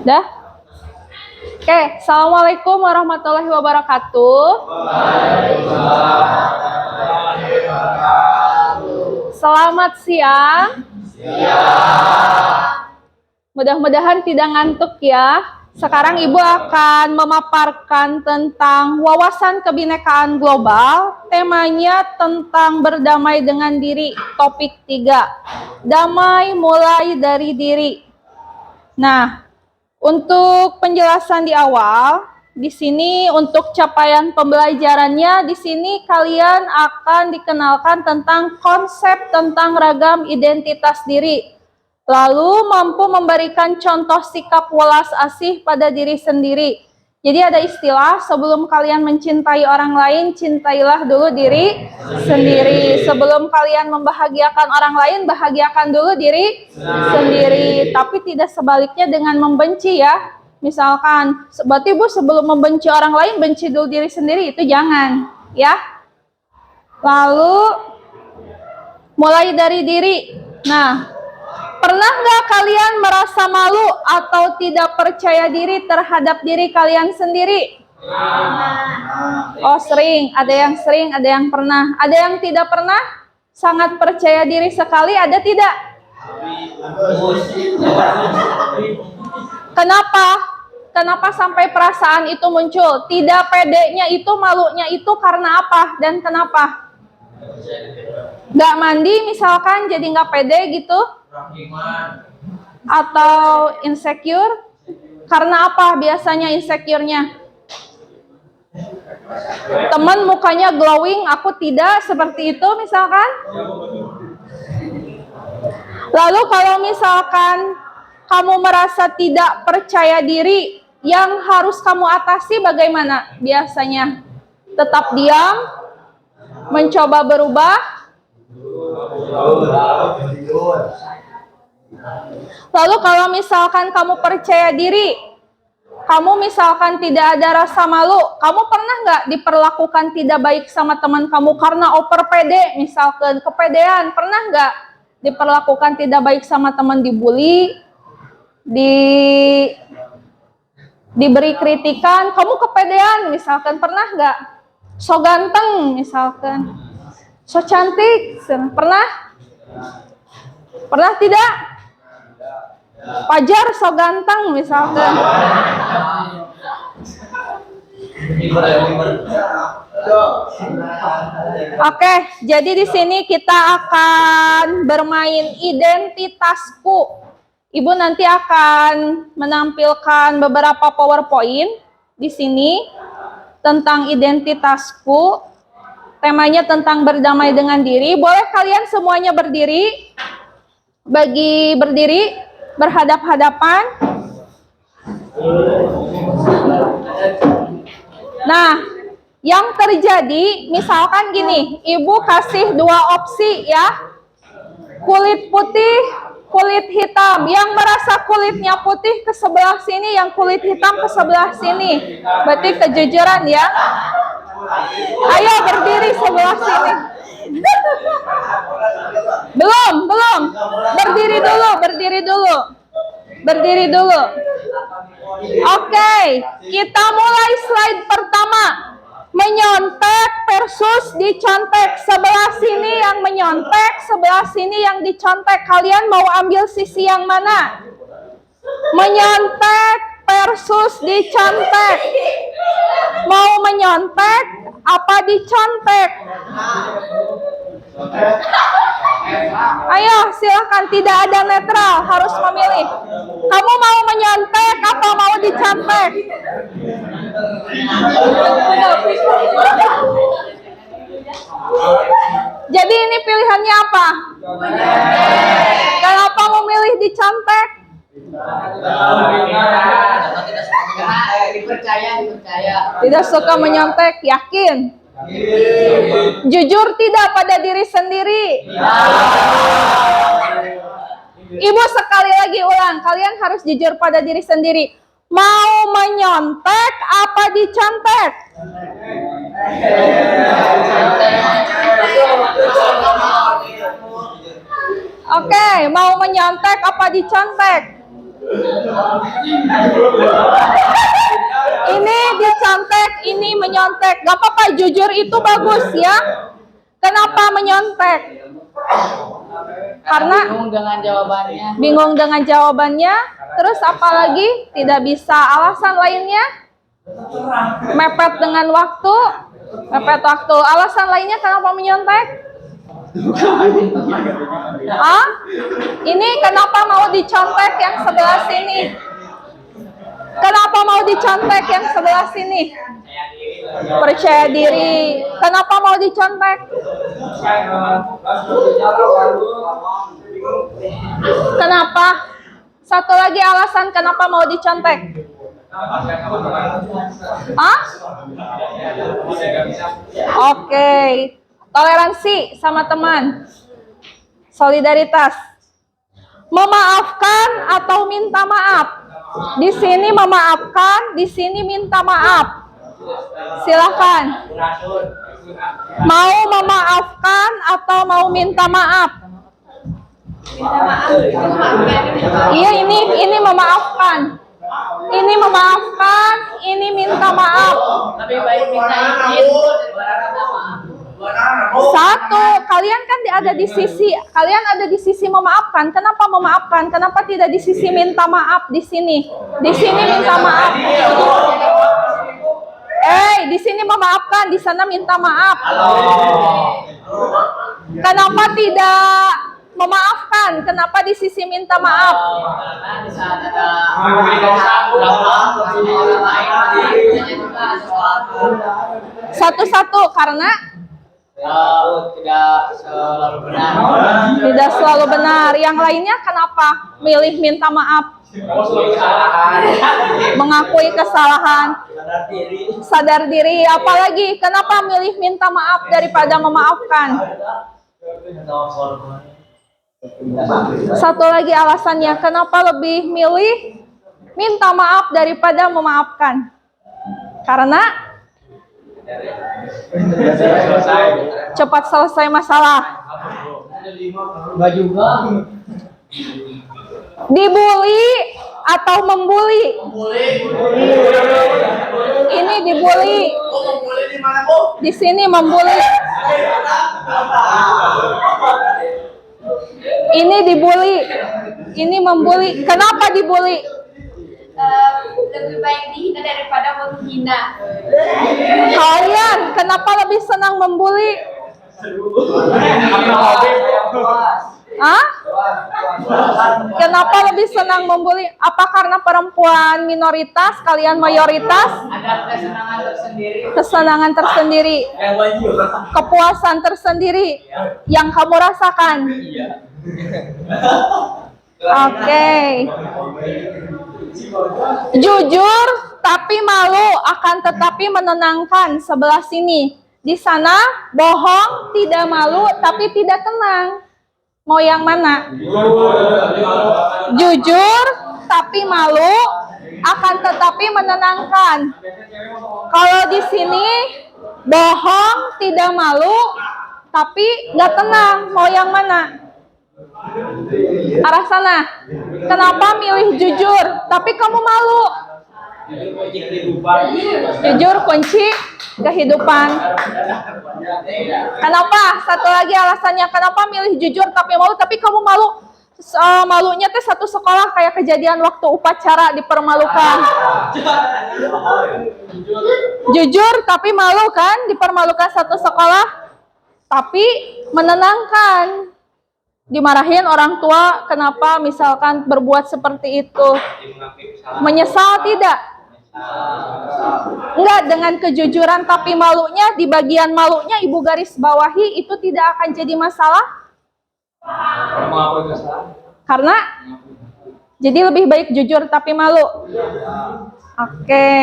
Dah? Oke, Assalamualaikum warahmatullahi wabarakatuh. Selamat siang. Mudah-mudahan tidak ngantuk ya. Sekarang Ibu akan memaparkan tentang wawasan kebinekaan global. Temanya tentang berdamai dengan diri. Topik 3. Damai mulai dari diri. Nah, untuk penjelasan di awal, di sini untuk capaian pembelajarannya, di sini kalian akan dikenalkan tentang konsep tentang ragam identitas diri. Lalu mampu memberikan contoh sikap welas asih pada diri sendiri. Jadi ada istilah, sebelum kalian mencintai orang lain, cintailah dulu diri sendiri. Sebelum kalian membahagiakan orang lain, bahagiakan dulu diri sendiri. Tapi tidak sebaliknya dengan membenci ya. Misalkan, berarti Bu sebelum membenci orang lain, benci dulu diri sendiri, itu jangan ya. Lalu, mulai dari diri. Nah, pernah nggak kalian merasa malu atau tidak percaya diri terhadap diri kalian sendiri? Oh sering, ada yang pernah. Ada yang tidak pernah? Sangat percaya diri sekali, ada tidak? Kenapa sampai perasaan itu muncul? Tidak pedenya itu, malunya itu karena apa dan kenapa? Nggak mandi misalkan jadi nggak pede gitu? Atau insecure? Karena apa biasanya insecure-nya? Teman mukanya glowing, aku tidak, seperti itu misalkan. Lalu kalau misalkan kamu merasa tidak percaya diri, yang harus kamu atasi bagaimana biasanya? Tetap diam, mencoba berubah. Lalu kalau misalkan kamu percaya diri, kamu misalkan tidak ada rasa malu, kamu pernah nggak diperlakukan tidak baik sama teman kamu karena over pede, misalkan kepedean, pernah nggak diperlakukan tidak baik sama teman, dibully, diberi kritikan, kamu kepedean, misalkan pernah nggak? So ganteng, misalkan, so cantik, pernah? Pernah tidak? Pajar so ganteng misalkan. Oke, jadi di sini kita akan bermain identitasku. Ibu nanti akan menampilkan beberapa PowerPoint di sini tentang identitasku. Temanya tentang berdamai dengan diri. Boleh kalian semuanya berdiri? Bagi berdiri, berhadap-hadapan. Nah, yang terjadi misalkan gini, Ibu kasih dua opsi ya. Kulit putih, kulit hitam. Yang merasa kulitnya putih ke sebelah sini, yang kulit hitam ke sebelah sini. Berarti kejujuran ya. Ayo berdiri sebelah sini. Belum. Berdiri dulu. Oke, kita mulai slide pertama. Menyontek versus dicontek. Sebelah sini yang menyontek, sebelah sini yang dicontek. Kalian mau ambil sisi yang mana? Menyontek versus dicontek. Mau menyontek apa dicontek? Ayo silahkan, tidak ada netral, harus memilih. Kamu mau menyontek apa mau dicontek? Jadi ini pilihannya apa? Kenapa memilih dicontek? Tidak suka menyontek, yakin? Jujur tidak pada diri sendiri? Ibu sekali lagi ulang, kalian harus jujur pada diri sendiri. Mau menyontek apa dicontek? Oke, mau menyontek apa dicontek? Ini dicontek, ini menyontek. Gak apa-apa, jujur itu bagus ya. Kenapa menyontek? Karena bingung dengan jawabannya. Bingung dengan jawabannya. Terus apalagi? Tidak bisa. Alasan lainnya? Mepet dengan waktu. Mepet waktu. Alasan lainnya kenapa menyontek? Ah? Ini kenapa mau dicontek yang sebelah sini? Kenapa mau dicontek yang sebelah sini? Percaya diri. Kenapa mau dicontek? Kenapa? Satu lagi alasan kenapa mau dicontek. Hah? Oke. Toleransi sama teman. Solidaritas. Memaafkan atau minta maaf? Di sini memaafkan, di sini minta maaf. Silakan. Mau memaafkan atau mau minta maaf? Iya, ini memaafkan. Ini memaafkan, ini minta maaf. Lebih baik minta izin. Satu, kalian kan ada di sisi memaafkan. Kenapa memaafkan? Kenapa tidak di sisi minta maaf di sini? Di sini minta maaf. Di sini memaafkan, di sana minta maaf. Kenapa tidak memaafkan? Kenapa di sisi minta maaf? Karena di saat ada Satu-satu, karena tidak selalu benar. tidak selalu benar. Yang lainnya kenapa milih minta maaf? Mengakui kesalahan, sadar diri. Apalagi kenapa milih minta maaf daripada memaafkan? Satu lagi alasannya, kenapa lebih milih minta maaf daripada memaafkan? Karena cepat selesai masalah. Dibully atau membuli? Ini dibully. Di sini membuli. Ini dibully. Ini membuli. Kenapa dibully? Lebih baik dihina daripada menghina. Kalian kenapa lebih senang membuli? Hah? Kenapa lebih senang membuli? Apa karena perempuan minoritas, kalian mayoritas? Ada kesenangan tersendiri. Kesenangan tersendiri, kepuasan tersendiri yang kamu rasakan. Oke. Jujur tapi malu akan tetapi menenangkan, sebelah sini. Di sana bohong, tidak malu tapi tidak tenang. Mau yang mana? Jujur tapi malu akan tetapi menenangkan. Kalau di sini bohong, tidak malu tapi nggak tenang. Mau yang mana? Arah sana. Kenapa milih jujur tapi kamu malu? Jujur kunci kehidupan. Kenapa? Satu lagi alasannya, kenapa milih jujur tapi malu tapi kamu malu? Malunya teh satu sekolah kayak kejadian waktu upacara dipermalukan. Jujur tapi malu kan, dipermalukan satu sekolah, tapi menenangkan. Dimarahin orang tua, kenapa misalkan berbuat seperti itu? Menyesal tidak? Enggak, dengan kejujuran tapi malunya, di bagian malunya ibu garis bawahi, itu tidak akan jadi masalah. Karena jadi lebih baik jujur tapi malu. Oke.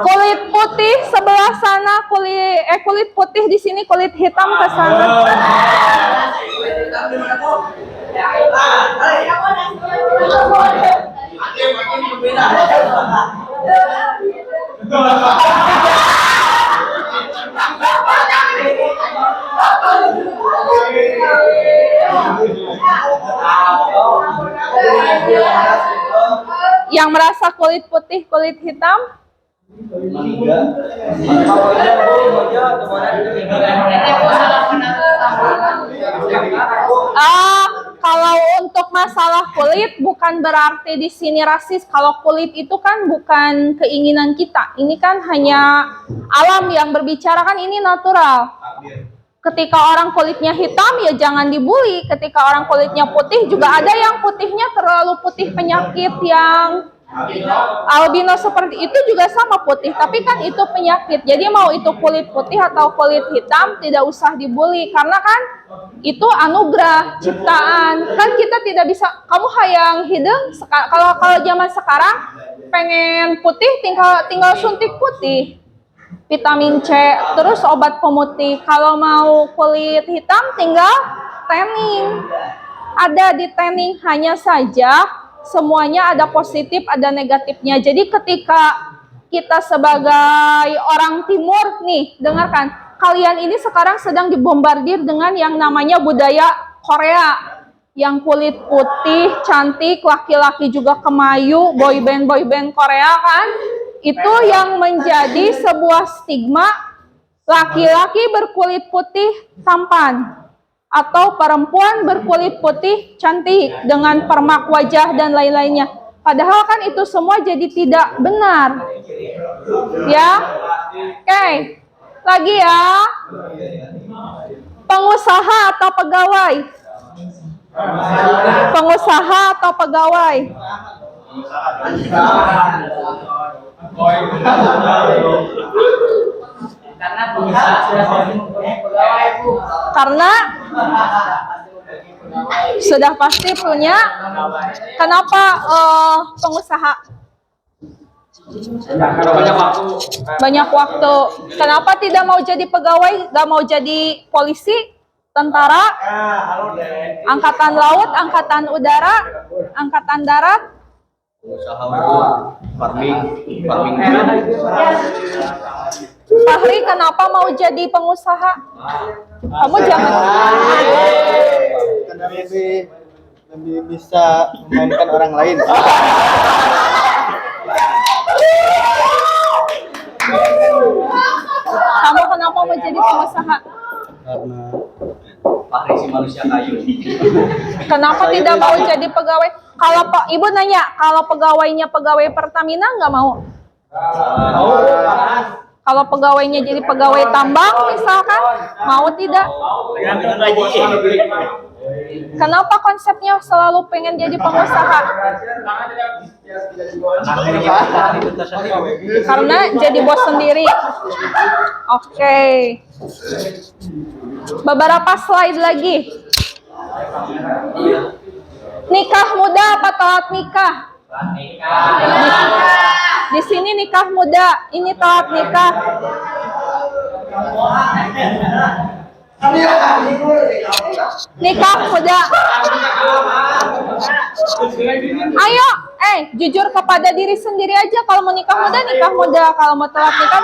Kulit putih sebelah sana, kulit putih di sini, kulit hitam ke sana. Yang merasa kulit putih, kulit hitam? Kalau untuk masalah kulit bukan berarti di sini rasis. Kalau kulit itu kan bukan keinginan kita. Ini kan hanya alam yang berbicara, kan ini natural. Ketika orang kulitnya hitam ya jangan dibully. Ketika orang kulitnya putih juga ada yang putihnya terlalu putih penyakit, yang albino seperti itu juga sama putih, tapi kan itu penyakit. Jadi mau itu kulit putih atau kulit hitam tidak usah dibully, karena kan itu anugerah ciptaan. Kan kita tidak bisa, kamu hayang hidung kalau zaman sekarang pengen putih tinggal suntik putih, vitamin C, terus obat pemutih. Kalau mau kulit hitam tinggal tanning. Ada di tanning, hanya saja semuanya ada positif, ada negatifnya. Jadi ketika kita sebagai orang timur nih, dengarkan, kalian ini sekarang sedang dibombardir dengan yang namanya budaya Korea. Yang kulit putih, cantik, laki-laki juga kemayu, boyband Korea kan. Itu yang menjadi sebuah stigma, laki-laki berkulit putih tampan atau perempuan berkulit putih cantik dengan permak wajah dan lain-lainnya. Padahal kan itu semua jadi tidak benar. Ya. Oke. Lagi ya. Pengusaha atau pegawai? Pengusaha atau pegawai? Karena pengusaha sudah pegawai, Bu. Karena sudah pasti punya. Kenapa pengusaha? Banyak waktu. Kenapa tidak mau jadi pegawai? Gak mau jadi polisi, tentara, angkatan laut, angkatan udara, angkatan darat? Usaha farming. Fahri, kenapa mau jadi pengusaha? Kamu jangan. Karena lebih bisa memainkan orang lain. Kamu kenapa mau jadi pengusaha? Karena Fahri si manusia kayu. Kenapa tidak mau jadi pegawai? Kalau Ibu nanya, kalau pegawainya pegawai Pertamina nggak mau? Kalau pegawainya jadi pegawai tambang misalkan, mau tidak? Tergantung gaji. Kenapa konsepnya selalu pengen jadi pengusaha? Karena jadi bos sendiri. Oke. Beberapa slide lagi. Nikah muda apa telat nikah? Di sini nikah muda, ini telat nikah. Nikah muda. Ayo, jujur kepada diri sendiri aja. Kalau mau nikah muda. Kalau mau telat nikah,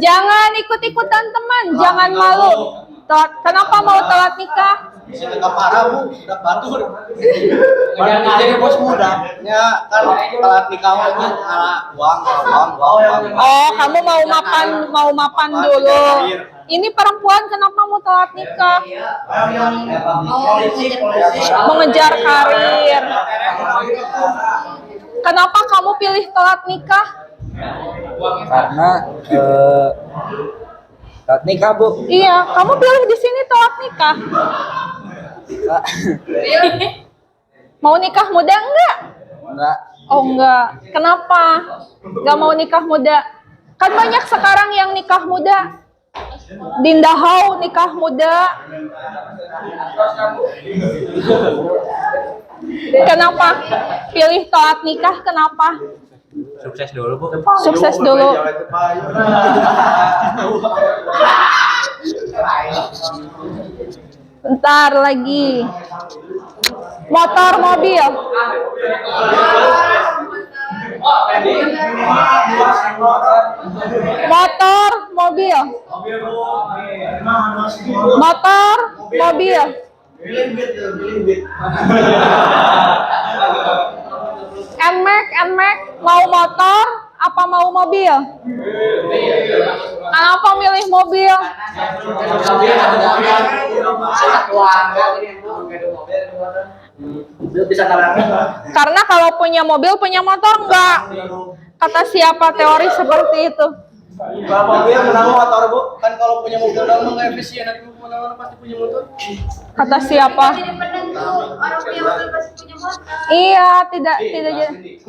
jangan ikut-ikutan teman, jangan malu. Kenapa mau telat nikah? Sudah parah, Bu, sudah batur. Jangan jadi bos muda. Ya, kan telat nikah aja uang. Oh, kamu mau mapan dulu. Ini perempuan kenapa mau telat nikah? Mengejar karir. Kenapa kamu pilih telat nikah? Karena telat nikah, Bu. Iya, kamu pilih di sini telat nikah. Mau nikah muda enggak? Enggak. Oh enggak. Kenapa? Enggak mau nikah muda? Kan banyak sekarang yang nikah muda. Dinda Hau nikah muda. Kenapa? Pilih telat nikah kenapa? Sukses dulu, Bu. Sukses dulu. Bentar lagi. Motor, mobil. Motor, mobil. Motor, mobil. Nmax, mau motor apa mau mobil? Kenapa milih mobil? Bisa tabrakan. Karena kalau punya mobil, punya motor enggak. Kata siapa teori seperti itu? Kalau mobil menang motor bu, kan kalau punya mobil doang nggak efisien, nanti mana-mana pasti punya motor. Kata siapa? Jadi penentu orang punya mobil pasti punya motor. Iya, tidak jadi.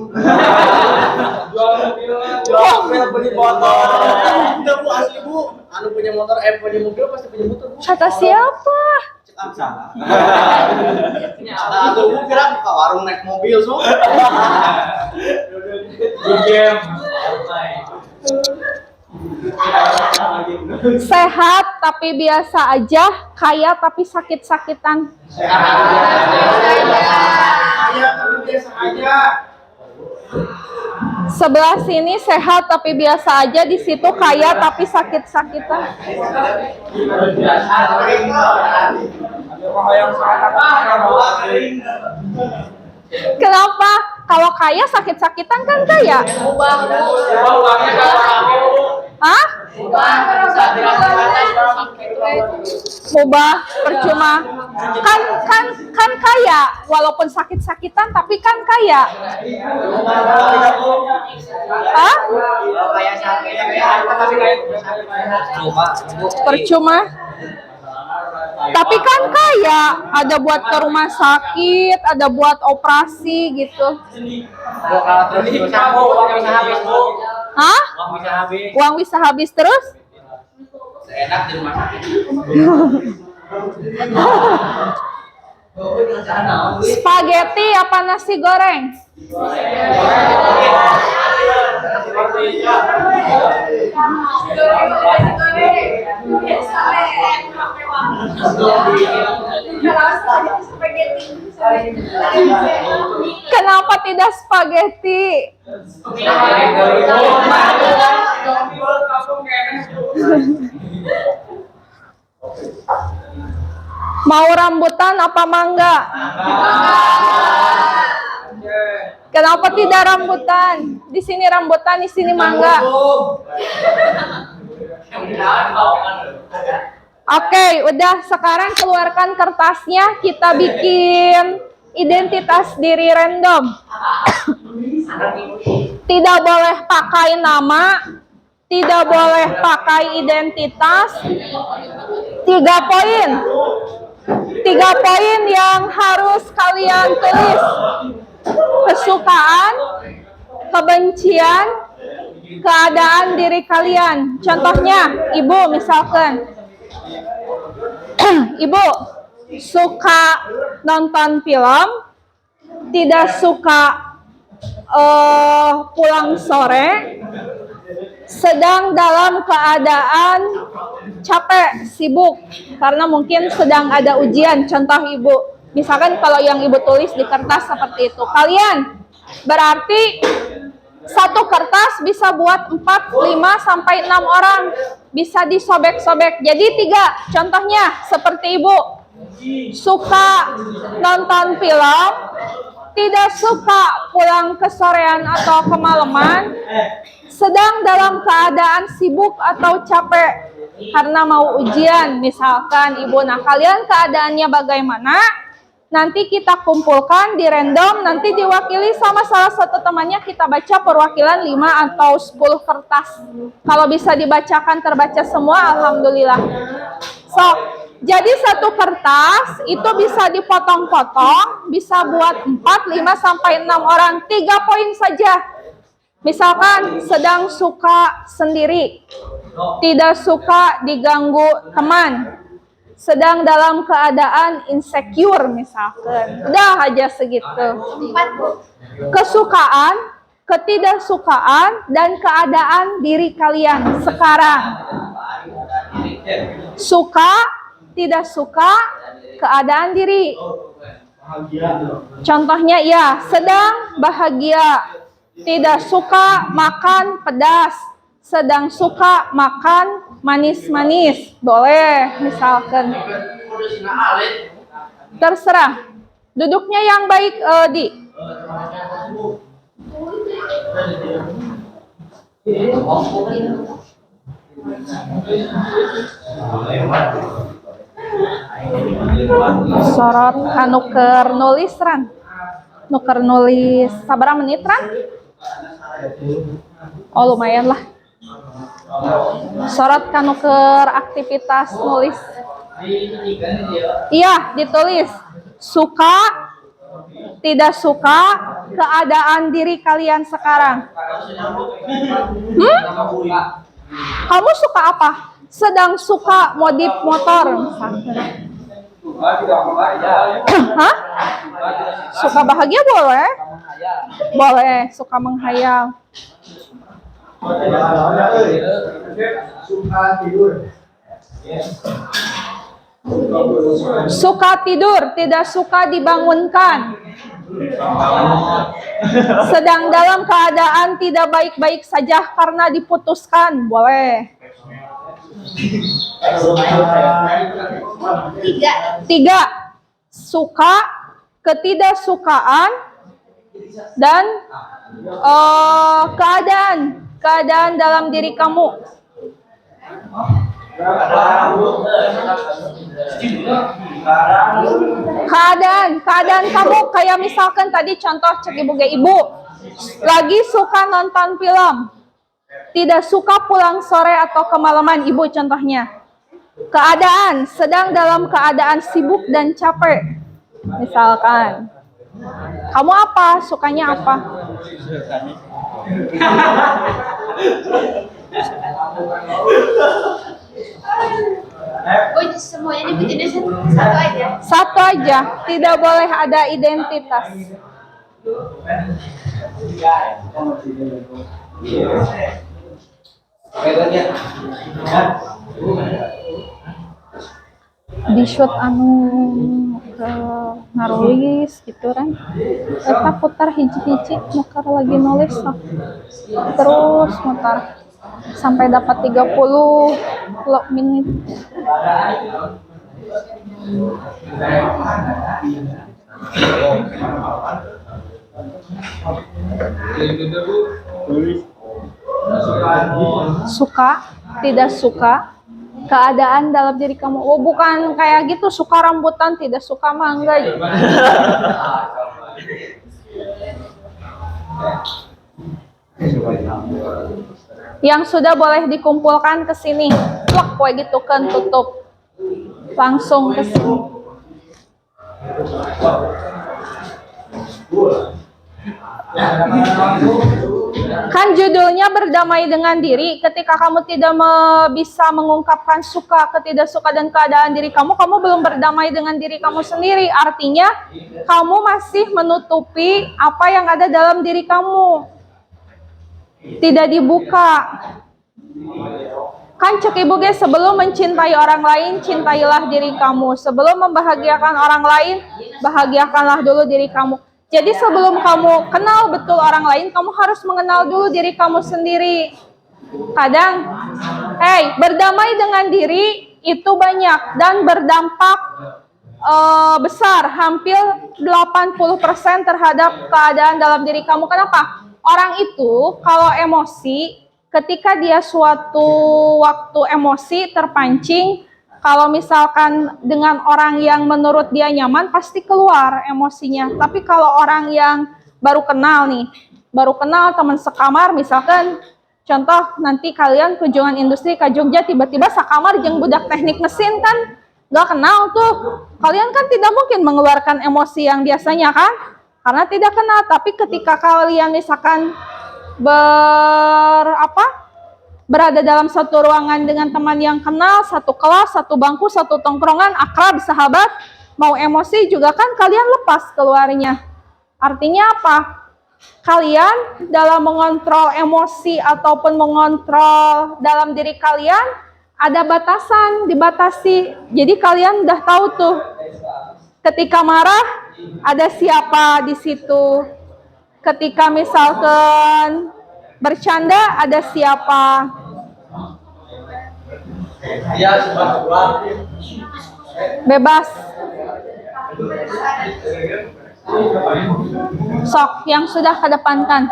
Jual mobil beli motor. Tidak bu, asli bu. Anu punya motor, punya mobil pasti punya motor bu. Kata siapa? Nah, tuh bu kira buka warung naik mobil so. Sehat tapi biasa aja, kaya tapi sakit-sakitan. Sebelah sini sehat tapi biasa aja, di situ kaya tapi sakit-sakitan. Kenapa? Kalau kaya sakit-sakitan kan kaya. Hah? Mubah, percuma. Kan kaya, walaupun sakit-sakitan tapi kan kaya. Hah? Percuma. Tapi kan kaya, ada buat ke rumah sakit, ada buat operasi gitu. Hah? Uang bisa habis terus? Enak di rumah sakit. Spaghetti apa nasi goreng? Kenapa tidak spaghetti? Mau rambutan apa mangga? Kenapa tidak rambutan? Di sini rambutan, di sini mangga. Oke, udah sekarang keluarkan kertasnya, kita bikin identitas diri random. Tidak boleh pakai nama, tidak boleh pakai identitas. 3 poin. 3 poin yang harus kalian tulis. Kesukaan, kebencian, keadaan diri kalian. Contohnya, ibu misalkan. Ibu suka nonton film, tidak suka pulang sore, sedang dalam keadaan capek, sibuk, karena mungkin sedang ada ujian. Contoh ibu, misalkan kalau yang ibu tulis di kertas seperti itu. Kalian berarti satu kertas bisa buat 4, 5, sampai 6 orang. Bisa disobek-sobek. Jadi 3. Contohnya seperti ibu. Suka nonton film, tidak suka pulang kesorean atau kemalaman, sedang dalam keadaan sibuk atau capek karena mau ujian misalkan ibu. Nah, kalian keadaannya bagaimana? Nanti kita kumpulkan di random, nanti diwakili sama salah satu temannya, kita baca perwakilan 5 atau 10 kertas. Kalau bisa dibacakan terbaca semua, alhamdulillah. So, jadi satu kertas itu bisa dipotong-potong, bisa buat 4, 5, sampai 6 orang. 3 poin saja. Misalkan sedang suka sendiri, tidak suka diganggu teman, sedang dalam keadaan insecure misalkan. Udah aja segitu. Kesukaan, ketidaksukaan, dan keadaan diri kalian sekarang. Suka, tidak suka, keadaan diri. Contohnya ya, sedang bahagia, tidak suka makan pedas, sedang suka makan manis-manis. Boleh misalkan. Terserah. Duduknya yang baik, Di. Sorot nuker nulis Ran. Nuker nulis sabaraha menit Ran? Oh lumayan lah. Sorot nuker aktivitas nulis. Iya, ditulis. Suka, tidak suka keadaan diri kalian sekarang. Kamu suka apa? Sedang suka modif motor misalnya. Hah? Suka bahagia boleh? Boleh, suka menghayal. Suka tidur, tidak suka dibangunkan. Sedang dalam keadaan tidak baik-baik saja karena diputuskan, boleh. Tiga, suka, ketidaksukaan, dan keadaan dalam diri kamu. Keadaan kamu kayak misalkan tadi contoh cek ibu lagi suka nonton film, tidak suka pulang sore atau kemalaman, ibu contohnya. Keadaan sedang dalam keadaan sibuk dan capek, misalkan. Kamu apa? Sukanya apa? Oh, semuanya nyebutinnya satu aja. Satu aja, tidak boleh ada identitas. Di shoot anu ke narulis gitu kan. Eta putar hiji-hiji muter lagi nulis terus muter sampai dapat 30 menit. Suka, tidak suka keadaan dalam diri kamu. Oh, bukan kayak gitu, suka rambutan, tidak suka mangga. Yang sudah boleh dikumpulkan ke sini. Plak kowe gitu kan tutup. Langsung ke sini. Kan judulnya berdamai dengan diri. Ketika kamu tidak bisa mengungkapkan suka, ketidaksuka dan keadaan diri kamu, kamu belum berdamai dengan diri kamu sendiri. Artinya kamu masih menutupi apa yang ada dalam diri kamu. Tidak dibuka. Kan cek ibu guys, sebelum mencintai orang lain, cintailah diri kamu. Sebelum membahagiakan orang lain, bahagiakanlah dulu diri kamu. Jadi sebelum kamu kenal betul orang lain, kamu harus mengenal dulu diri kamu sendiri. Kadang, berdamai dengan diri itu banyak dan berdampak besar, hampir 80% terhadap keadaan dalam diri kamu. Kenapa? Orang itu kalau emosi, ketika dia suatu waktu emosi terpancing, kalau misalkan dengan orang yang menurut dia nyaman, pasti keluar emosinya. Tapi kalau orang yang baru kenal nih, teman sekamar, misalkan contoh nanti kalian kunjungan industri ke Jogja, tiba-tiba sekamar jeung budak teknik mesin kan, gak kenal tuh. Kalian kan tidak mungkin mengeluarkan emosi yang biasanya kan, karena tidak kenal. Tapi ketika kalian misalkan berada dalam satu ruangan dengan teman yang kenal, satu kelas, satu bangku, satu tongkrongan, akrab, sahabat, mau emosi juga kan kalian lepas keluarnya. Artinya apa? Kalian dalam mengontrol emosi ataupun mengontrol dalam diri kalian ada batasan, dibatasi. Jadi kalian udah tahu tuh, ketika marah ada siapa di situ. Ketika misalkan bercanda ada siapa. Bebas. Sok, yang sudah kedepankan.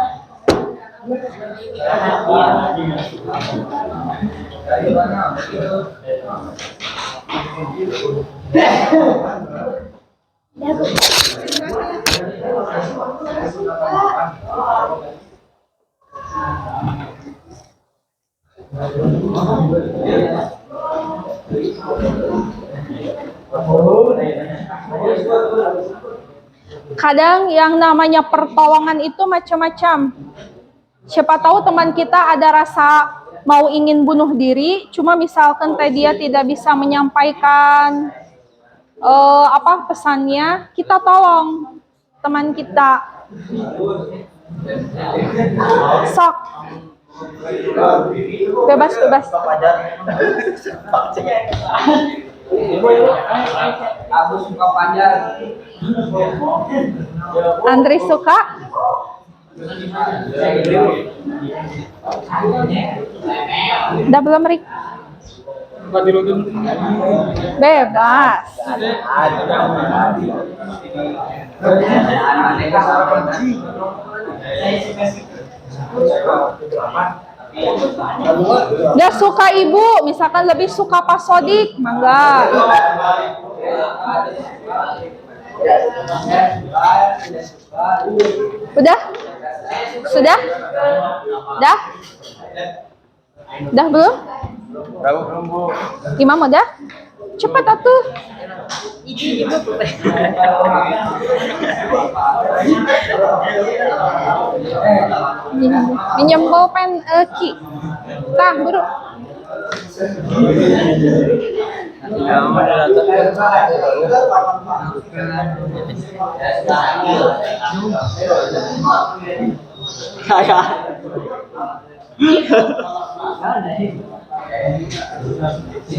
Kadang yang namanya pertolongan itu macam-macam. Siapa tahu teman kita ada rasa mau ingin bunuh diri, cuma misalkan dia tidak bisa menyampaikan pesannya, kita tolong teman kita. Sok. Bebas. Aku suka panjang. Andri suka? Udah belum, Rik? Bebas. Udah suka ibu, misalkan lebih suka Pak Sodik, mangga. Udah? Sudah? Dah? Dah belum? Belum, Bu. Imam udah? Cepat atuh. Minjem pulpen Ki. Tah, buru.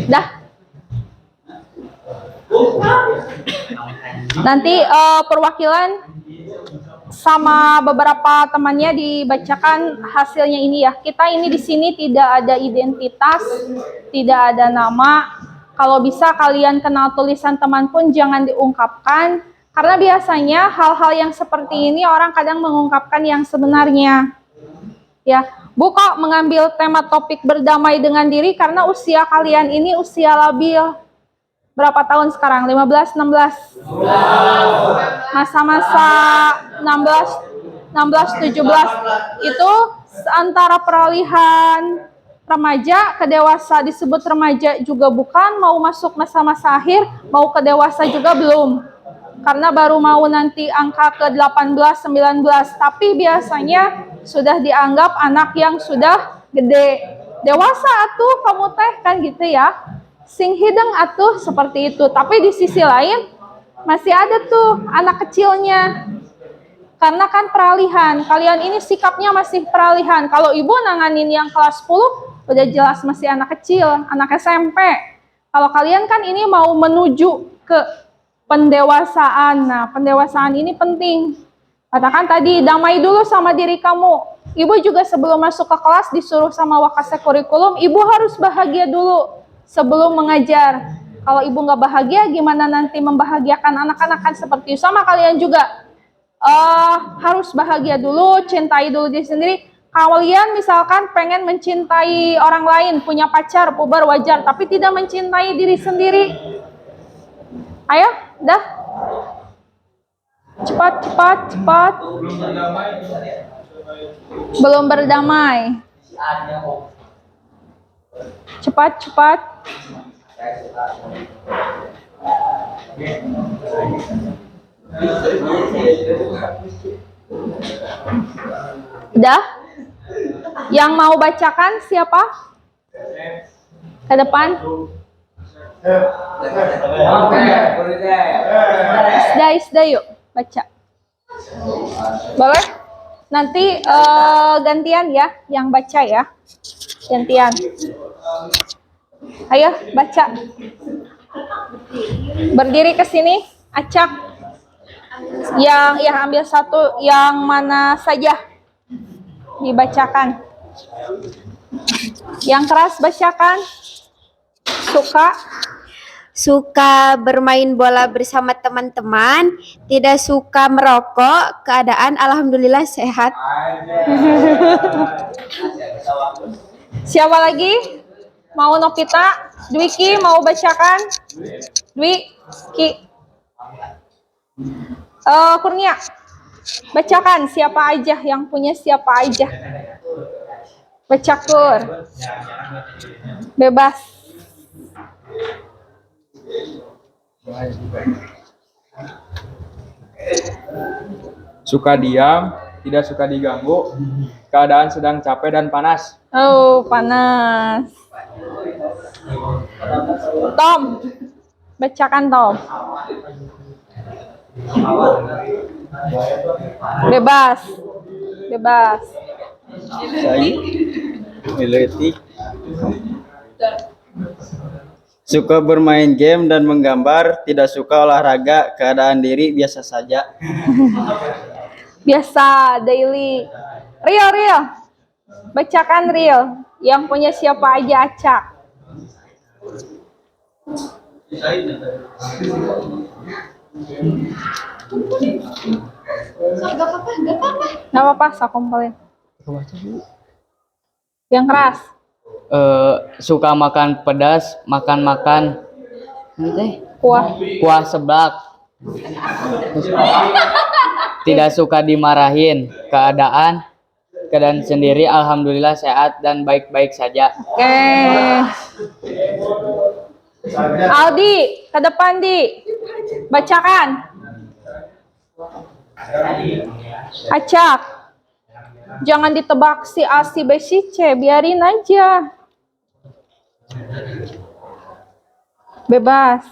Dah. Nanti perwakilan sama beberapa temannya dibacakan hasilnya ini ya. Kita ini di sini tidak ada identitas, tidak ada nama. Kalau bisa kalian kenal tulisan teman pun jangan diungkapkan. Karena biasanya hal-hal yang seperti ini orang kadang mengungkapkan yang sebenarnya. Ya, Bu kok mengambil tema topik berdamai dengan diri karena usia kalian ini usia labil. Berapa tahun sekarang? 15, 16? Masa-masa 16, 17 itu antara peralihan remaja ke dewasa, disebut remaja juga bukan, mau masuk masa-masa akhir, mau ke dewasa juga belum. Karena baru mau nanti angka ke 18, 19, tapi biasanya sudah dianggap anak yang sudah gede. Dewasa atuh kamu teh, kan gitu ya. Sing hideng atuh seperti itu. Tapi di sisi lain masih ada tuh anak kecilnya. Karena kan peralihan. Kalian ini sikapnya masih peralihan. Kalau ibu nanganin yang kelas 10 udah jelas masih anak kecil, anak SMP. Kalau kalian kan ini mau menuju ke pendewasaan. Nah, pendewasaan ini penting. Katakan tadi, damai dulu sama diri kamu. Ibu juga sebelum masuk ke kelas disuruh sama wakase kurikulum, ibu harus bahagia dulu sebelum mengajar. Kalau ibu nggak bahagia, gimana nanti membahagiakan anak-anak? Kan seperti itu. Sama kalian juga harus bahagia dulu, cintai dulu diri sendiri. Kalian misalkan pengen mencintai orang lain, punya pacar, puber wajar, tapi tidak mencintai diri sendiri. Ayo, dah. Cepat. Belum berdamai. Cepat. Udah? Yang mau bacakan siapa? Ke depan. Isda yuk, baca. Boleh? Nanti gantian ya, yang baca ya. Gantian. Ayo, baca. Berdiri ke sini, acak. Yang ambil satu, yang mana saja dibacakan. Yang keras bacakan. Suka. suka bermain bola bersama teman-teman, tidak suka merokok, keadaan alhamdulillah sehat. Siapa lagi? Mau Novita? Dwiki mau bacakan? Dwiki. Kurnia. Bacakan siapa aja yang punya siapa aja. Baca Kur. Bebas. Suka diam, tidak suka diganggu. Keadaan sedang capek dan panas. Oh, panas. Tom. Bacakan Tom. Bebas. Bebas. Saya Mileti suka bermain game dan menggambar, tidak suka olahraga, keadaan diri biasa saja. Biasa, daily. Real. Bacakan real. Yang punya siapa aja acak. Gak apa-apa. Nggak apa-apa, saya kumpulin. Yang keras. Suka makan pedas, makan Kuah. seblak. Tidak suka dimarahin. Keadaan sendiri alhamdulillah sehat dan baik-baik saja. Oke. Aldi, ke depan Di. Bacakan. Acak. Jangan ditebak si A, si B, si C. Biarin aja. Bebas.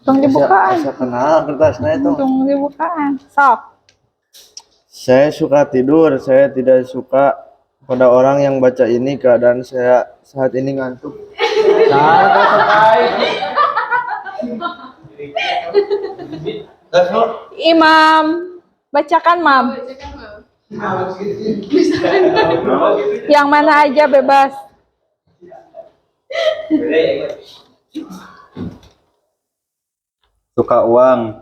Tunggu dibukaan. Saya kenal kertasnya itu. Tunggu dibukaan. Sok. Saya suka tidur, saya tidak suka pada orang yang baca ini, keadaan saya saat ini ngantuk. Imam. Bacakan, Mam. Yang mana aja bebas. Suka uang.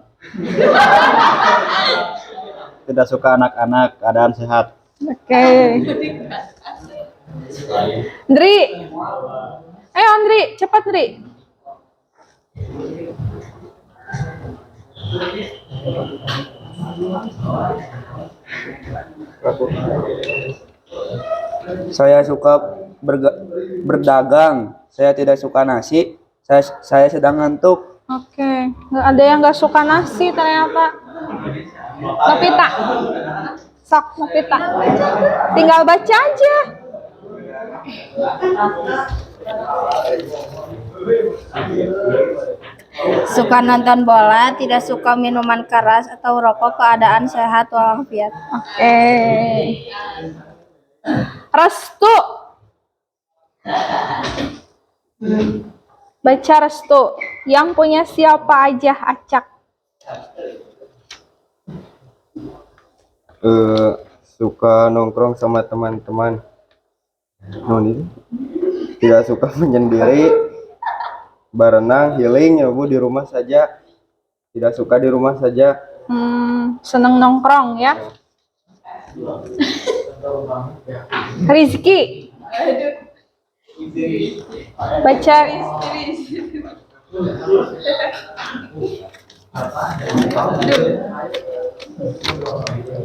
Tidak suka anak-anak, keadaan sehat. Oke. Ndri. Ayo Ndri, cepat Ndri. Saya suka berdagang. Saya tidak suka nasi. Saya sedang ngantuk. Oke, nggak ada yang nggak suka nasi ternyata. Novita, sok Novita. Tinggal baca aja. Suka nonton bola, tidak suka minuman keras atau rokok, keadaan sehat walafiat. Oke. Restu. Baca Restu. Yang punya siapa aja acak. Suka nongkrong sama teman-teman. Noni tidak suka menyendiri, berenang, healing, ya Bu, di rumah saja. Tidak suka di rumah saja. Seneng nongkrong ya. Rizky. Baca.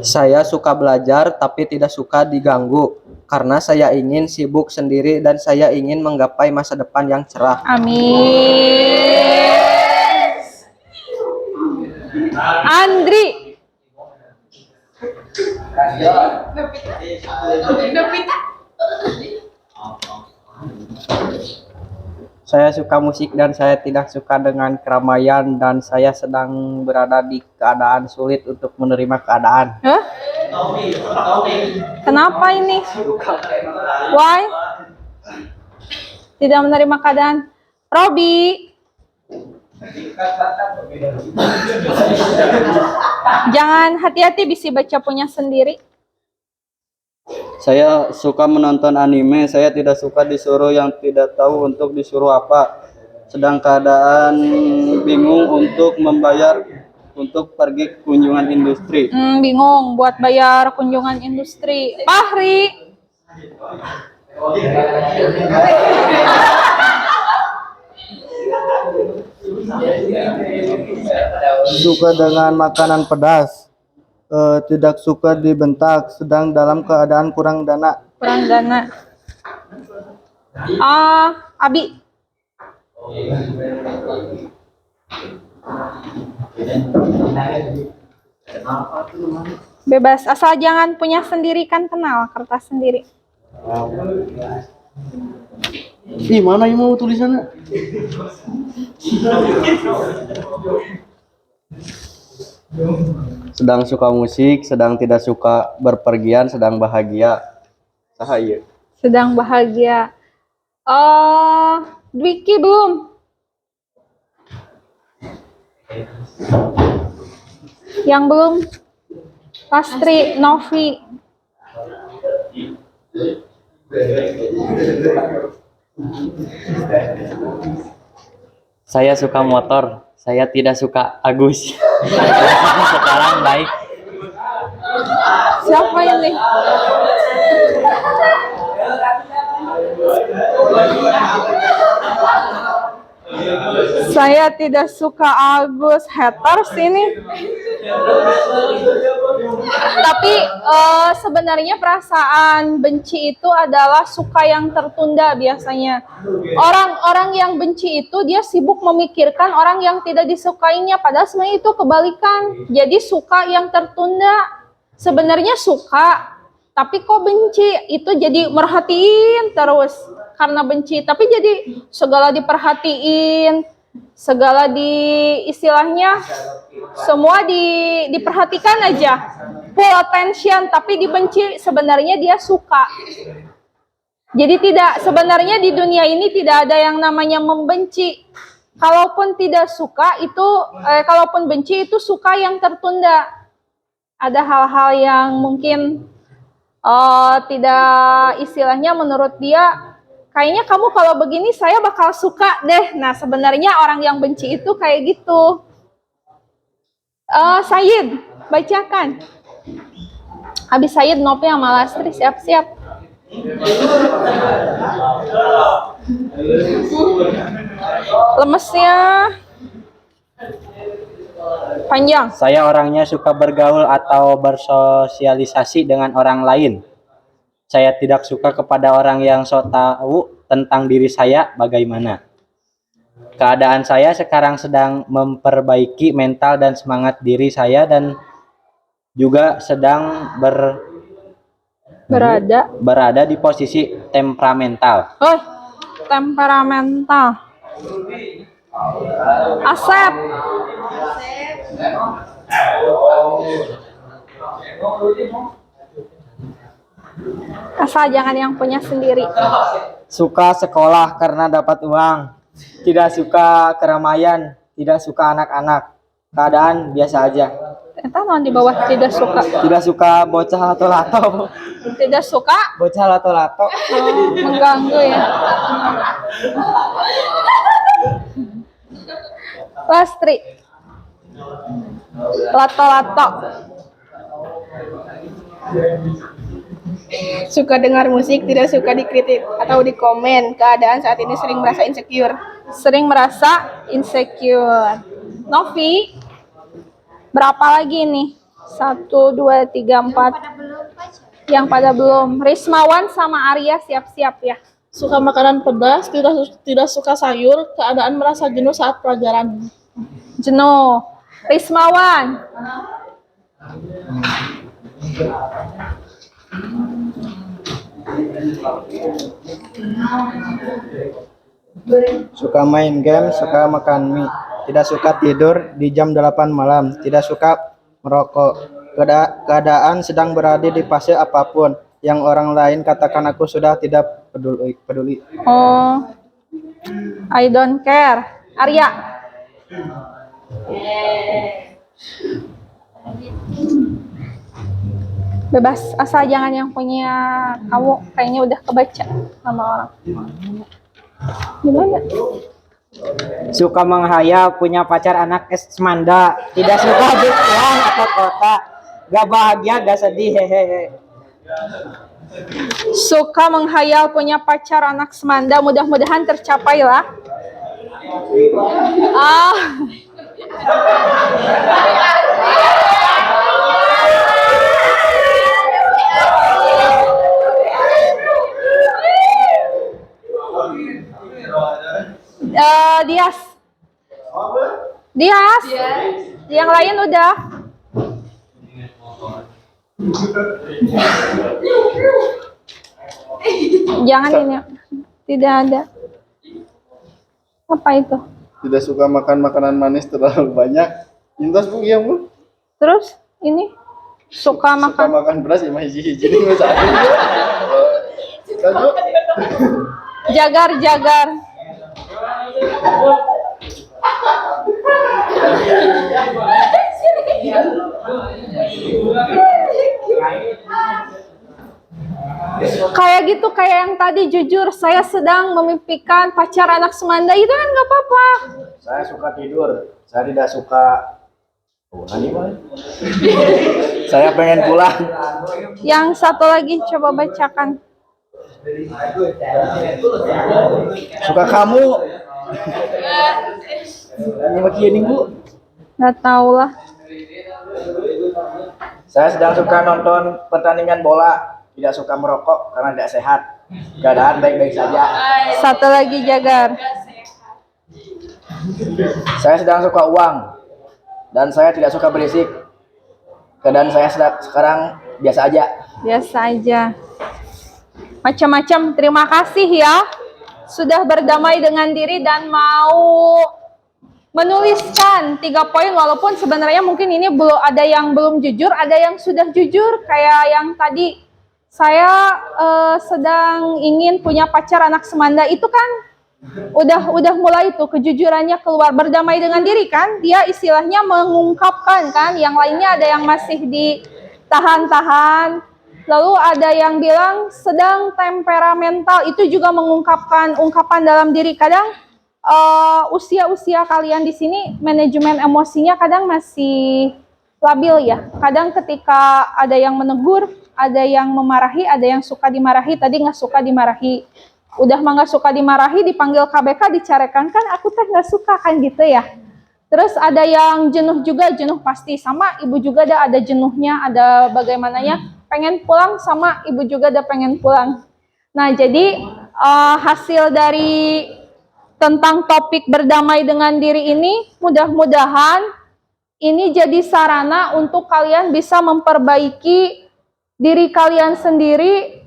Saya suka belajar tapi tidak suka diganggu karena saya ingin sibuk sendiri dan saya ingin menggapai masa depan yang cerah. Amin. Andri. Saya suka musik dan saya tidak suka dengan keramaian dan saya sedang berada di keadaan sulit untuk menerima keadaan. Hah? Kenapa ini? Why? Tidak menerima keadaan. Robi. Jangan hati-hati bisa baca punya sendiri. Saya suka menonton anime, saya tidak suka disuruh yang tidak tahu untuk disuruh apa. sedang keadaan bingung untuk membayar untuk pergi kunjungan industri. Bingung buat bayar kunjungan industri. Fahri. Suka dengan makanan pedas, tidak suka dibentak, sedang dalam keadaan kurang dana. Kurang dana. Abi. Bebas, asal jangan punya sendiri, kan kenal kertas sendiri. Ih, mana yang mau tulisannya? Sedang suka musik, sedang tidak suka berpergian, sedang bahagia. Sahaya. Sedang bahagia. Dwiki belum? Yang belum? Pastri, Novi. Saya suka motor, saya tidak suka Agus. Sekarang baik. Siapa ini? Saya tidak suka Agus. Haters ini. Tapi sebenarnya perasaan benci itu adalah suka yang tertunda biasanya. Orang-orang yang benci itu dia sibuk memikirkan orang yang tidak disukainya, padahal sebenarnya itu kebalikan. Jadi suka yang tertunda. Sebenarnya suka, tapi kok benci, itu jadi merhatiin terus karena benci. Tapi jadi segala diperhatiin, segala istilahnya semua diperhatikan aja, full attention, tapi dibenci sebenarnya dia suka. Jadi sebenarnya di dunia ini tidak ada yang namanya membenci. Kalaupun tidak suka itu, kalaupun benci itu suka yang tertunda. Ada hal-hal yang mungkin tidak istilahnya menurut dia, kayaknya kamu kalau begini saya bakal suka deh. Nah sebenarnya orang yang benci itu kayak gitu. Sayid, bacakan. Habis Sayid, Nopi sama Lastri, siap-siap. Lemesnya panjang. Saya orangnya suka bergaul atau bersosialisasi dengan orang lain. Saya tidak suka kepada orang yang sok tahu tentang diri saya bagaimana. Keadaan saya sekarang sedang memperbaiki mental dan semangat diri saya dan juga sedang berada di posisi temperamental. Oh, temperamental. Asep. Asal jangan yang punya sendiri. Suka sekolah karena dapat uang. Tidak suka keramaian, tidak suka anak-anak. Keadaan biasa aja. Entah non di bawah tidak suka. Tidak suka bocah lato-lato. Tidak suka Bocah lato-lato. mengganggu ya. Lastri. Lato-lato. Suka dengar musik, tidak suka dikritik atau dikomen. Keadaan saat ini sering merasa insecure. Sering merasa insecure. Novi, berapa lagi nih? 1, 2, 3, 4. Yang pada belum. Rismawan sama Arya siap-siap ya. Suka makanan pedas, tidak suka sayur, keadaan merasa jenuh saat pelajaran. Jenuh. Rismawan. Suka main game, suka makan mie, tidak suka tidur di jam 8 malam, tidak suka merokok. Keadaan sedang berada di fase apapun yang orang lain katakan, aku sudah tidak peduli. Oh, I don't care. Arya. Bebas, asal jangan yang punya kamu kayaknya udah kebaca sama orang. Gimana? Suka menghayal punya pacar anak Semanda. Tidak suka berpulang atau kota. Gak bahagia, gak sedih, hehehe. Suka menghayal punya pacar anak Semanda, mudah-mudahan tercapai lah. Ah. Dias. Dias. Yang lain udah. Jangan ini. Tidak ada. Apa itu? Tidak suka makan makanan manis terlalu banyak. Intas Bu iya Bu. Terus ini suka Suka makan makan beras ya hiji-hiji ini mah satu. Lanjut. jagar-jagar. Kayak gitu, kayak yang tadi, jujur saya sedang memimpikan pacar anak Semanda, itu kan nggak apa-apa. Saya suka tidur. Saya tidak suka. Saya pengen pulang. Yang satu lagi coba bacakan. Suka kamu. Ini begini Bu. Nggak tahu lah. Saya sedang suka nonton pertandingan bola. Tidak suka merokok karena tidak sehat. Keadaan baik-baik saja. Satu lagi, jagar. Saya sedang suka uang. Dan saya tidak suka berisik. Keadaan saya sekarang biasa aja. Biasa aja. Macam-macam. Terima kasih ya. Sudah berdamai dengan diri dan mau menuliskan 3 poin, walaupun sebenarnya mungkin ini belum ada yang belum jujur, ada yang sudah jujur, kayak yang tadi saya sedang ingin punya pacar anak Semanda, itu kan udah mulai tuh kejujurannya keluar, berdamai dengan diri kan, dia istilahnya mengungkapkan kan, yang lainnya ada yang masih ditahan-tahan, lalu ada yang bilang sedang temperamental, itu juga mengungkapkan ungkapan dalam diri. Kadang usia-usia kalian di sini manajemen emosinya kadang masih labil ya. Kadang ketika ada yang menegur, ada yang memarahi, ada yang suka dimarahi. Tadi nggak suka dimarahi, udah mah nggak suka dimarahi, dipanggil KBK dicarekan, kan aku teh nggak suka kan gitu ya. Terus ada yang jenuh juga, jenuh pasti sama ibu juga ada jenuhnya, ada bagaimananya, pengen pulang sama ibu juga ada pengen pulang. Nah jadi hasil dari tentang topik berdamai dengan diri ini, mudah-mudahan ini jadi sarana untuk kalian bisa memperbaiki diri kalian sendiri.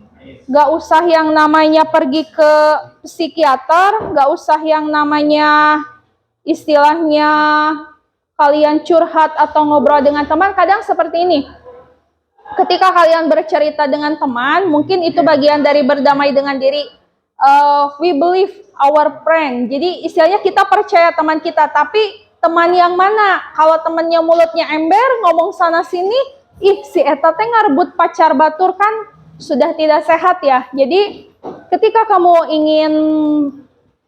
Gak usah yang namanya pergi ke psikiater, gak usah yang namanya istilahnya kalian curhat atau ngobrol dengan teman. Kadang seperti ini, ketika kalian bercerita dengan teman, mungkin itu bagian dari berdamai dengan diri. We believe our friend. Jadi istilahnya kita percaya teman kita, tapi teman yang mana? Kalau temannya mulutnya ember, ngomong sana sini, ih si eta teh ngarebut pacar batur, kan sudah tidak sehat ya. Jadi ketika kamu ingin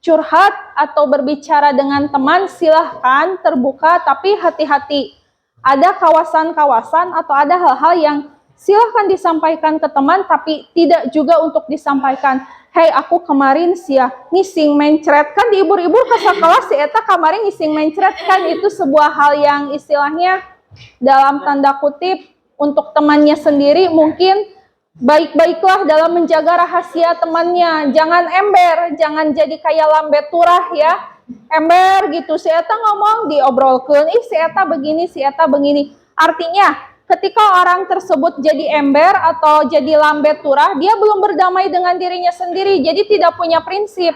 curhat atau berbicara dengan teman, silahkan terbuka, tapi hati-hati. Ada kawasan-kawasan atau ada hal-hal yang silahkan disampaikan ke teman, tapi tidak juga untuk disampaikan. Hey, aku kemarin ngising mencret, kan diibur-ibur ke sekolah si eta kemarin ngising mencret, kan itu sebuah hal yang istilahnya dalam tanda kutip untuk temannya sendiri mungkin baik-baiklah dalam menjaga rahasia temannya. Jangan ember, jangan jadi kayak lambe turah ya. Ember gitu, si eta ngomong diobrolkeun, si eta begini, si eta begini. Artinya ketika orang tersebut jadi ember atau jadi lambe turah, dia belum berdamai dengan dirinya sendiri, jadi tidak punya prinsip,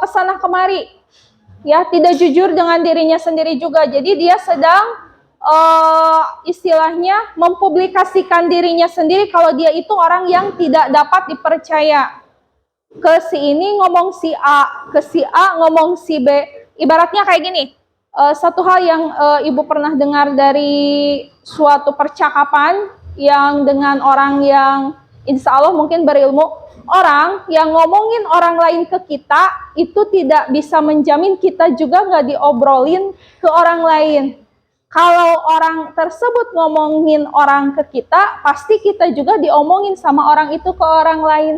kesana kemari, ya tidak jujur dengan dirinya sendiri juga. Jadi dia sedang istilahnya mempublikasikan dirinya sendiri kalau dia itu orang yang tidak dapat dipercaya. Ke si ini ngomong si A, ke si A ngomong si B. Ibaratnya kayak gini. Satu hal yang ibu pernah dengar dari suatu percakapan yang dengan orang yang insya Allah mungkin berilmu, orang yang ngomongin orang lain ke kita, itu tidak bisa menjamin kita juga nggak diobrolin ke orang lain. Kalau orang tersebut ngomongin orang ke kita, pasti kita juga diomongin sama orang itu ke orang lain.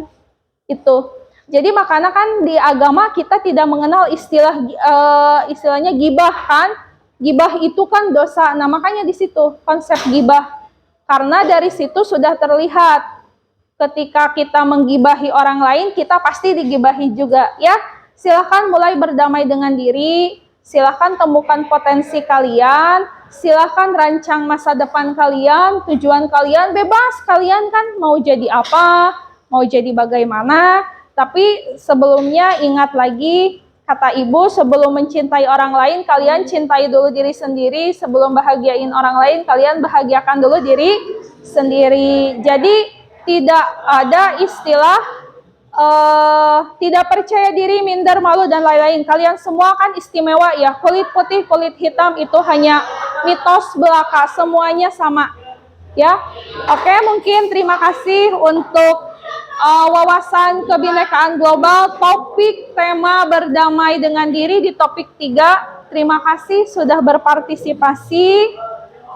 Itu. Jadi makanya kan di agama kita tidak mengenal istilahnya gibah kan. Gibah itu kan dosa. Nah, makanya di situ konsep gibah. Karena dari situ sudah terlihat ketika kita menggibahi orang lain, kita pasti digibahi juga, ya. Silahkan mulai berdamai dengan diri, silahkan temukan potensi kalian, silahkan rancang masa depan kalian, tujuan kalian bebas, kalian kan mau jadi apa, mau jadi bagaimana. Tapi sebelumnya ingat lagi, kata ibu, sebelum mencintai orang lain, kalian cintai dulu diri sendiri. Sebelum bahagiain orang lain, kalian bahagiakan dulu diri sendiri. Jadi tidak ada istilah tidak percaya diri, minder, malu, dan lain-lain. Kalian semua kan istimewa ya. Kulit putih, kulit hitam itu hanya mitos belaka. Semuanya sama. Ya, oke, mungkin terima kasih untuk wawasan kebinekaan global, topik tema berdamai dengan diri di topik 3. Terima kasih sudah berpartisipasi.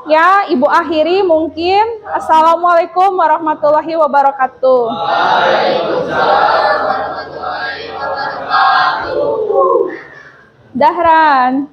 Ya, Ibu akhiri mungkin. Assalamualaikum warahmatullahi wabarakatuh. Waalaikumsalam warahmatullahi wabarakatuh. Dahran.